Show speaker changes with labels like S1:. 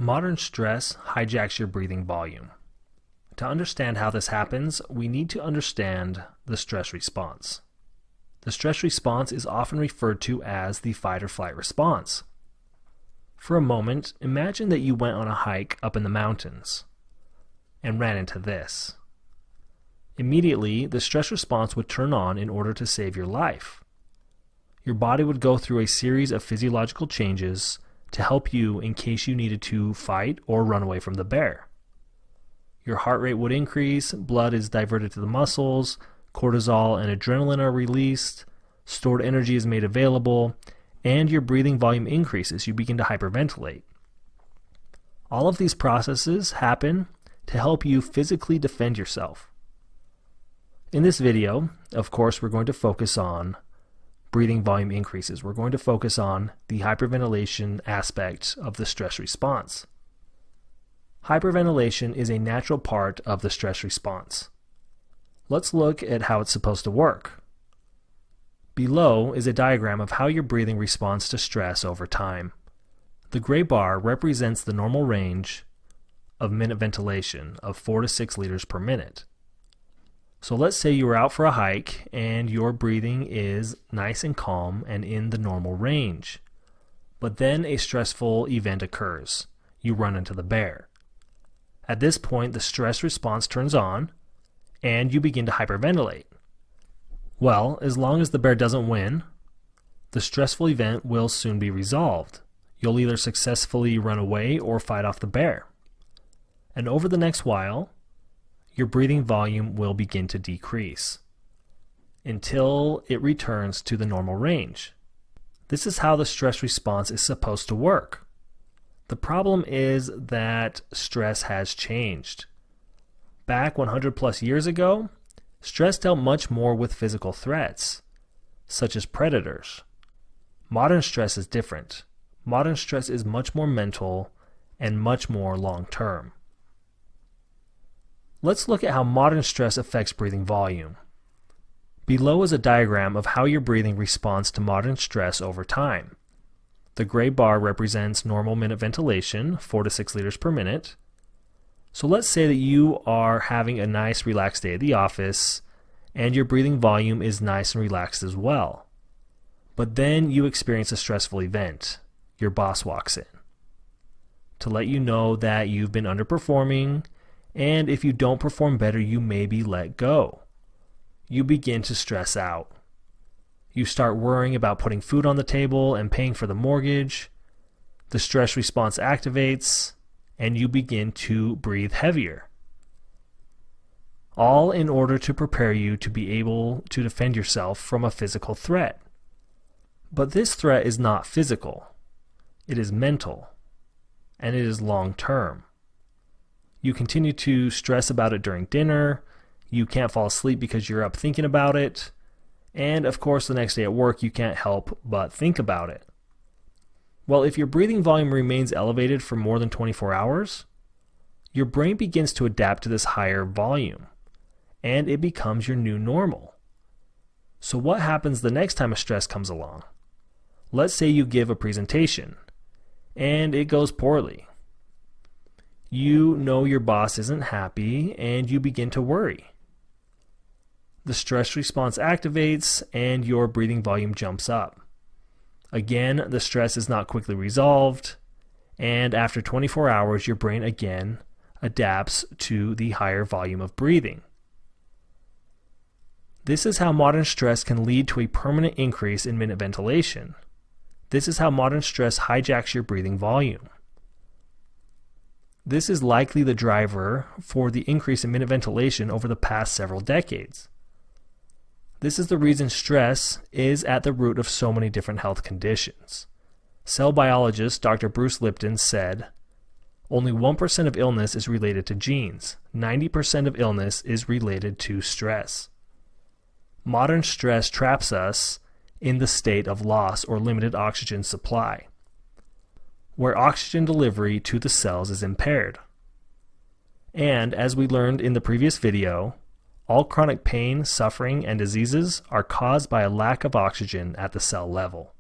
S1: Modern stress hijacks your breathing volume. To understand how this happens, we need to understand the stress response. The stress response is often referred to as the fight or flight response. For a moment, imagine that you went on a hike up in the mountains and ran into this. Immediately, the stress response would turn on in order to save your life. Your body would go through a series of physiological changes to help you in case you needed to fight or run away from the bear. Your heart rate would increase, blood is diverted to the muscles, cortisol and adrenaline are released, stored energy is made available, and your breathing volume increases. You begin to hyperventilate. All of these processes happen to help you physically defend yourself. In this video, of course, we're going to focus on breathing volume increases. We're going to focus on the hyperventilation aspect of the stress response. Hyperventilation is a natural part of the stress response. Let's look at how it's supposed to work. Below is a diagram of how your breathing responds to stress over time. The gray bar represents the normal range of minute ventilation of 4 to 6 liters per minute. So let's say you were out for a hike and your breathing is nice and calm and in the normal range. But then a stressful event occurs. You run into the bear. At this point, the stress response turns on and you begin to hyperventilate. Well, as long as the bear doesn't win, the stressful event will soon be resolved. You'll either successfully run away or fight off the bear. And over the next while, your breathing volume will begin to decrease until it returns to the normal range. This is how the stress response is supposed to work. The problem is that stress has changed. Back 100 plus years ago, stress dealt much more with physical threats, such as predators. Modern stress is different. Modern stress is much more mental and much more long-term. Let's look at how modern stress affects breathing volume. Below is a diagram of how your breathing responds to modern stress over time. The gray bar represents normal minute ventilation, 4 to 6 liters per minute. So let's say that you are having a nice relaxed day at the office and your breathing volume is nice and relaxed as well. But then you experience a stressful event. Your boss walks in to let you know that you've been underperforming, and if you don't perform better, you may be let go. You begin to stress out. You start worrying about putting food on the table and paying for the mortgage. The stress response activates, and you begin to breathe heavier. All in order to prepare you to be able to defend yourself from a physical threat. But this threat is not physical. It is mental, and it is long-term. You continue to stress about it during dinner, you can't fall asleep because you're up thinking about it, and of course the next day at work you can't help but think about it. Well, if your breathing volume remains elevated for more than 24 hours, your brain begins to adapt to this higher volume, and it becomes your new normal. So what happens the next time a stress comes along? Let's say you give a presentation, and it goes poorly. You know your boss isn't happy and you begin to worry. The stress response activates and your breathing volume jumps up. Again, the stress is not quickly resolved, and after 24 hours, your brain again adapts to the higher volume of breathing. This is how modern stress can lead to a permanent increase in minute ventilation. This is how modern stress hijacks your breathing volume. This is likely the driver for the increase in minute ventilation over the past several decades. This is the reason stress is at the root of so many different health conditions. Cell biologist Dr. Bruce Lipton said, "Only 1% of illness is related to genes. 90% of illness is related to stress." Modern stress traps us in the state of loss or limited oxygen supply, where oxygen delivery to the cells is impaired. And as we learned in the previous video, all chronic pain, suffering, and diseases are caused by a lack of oxygen at the cell level.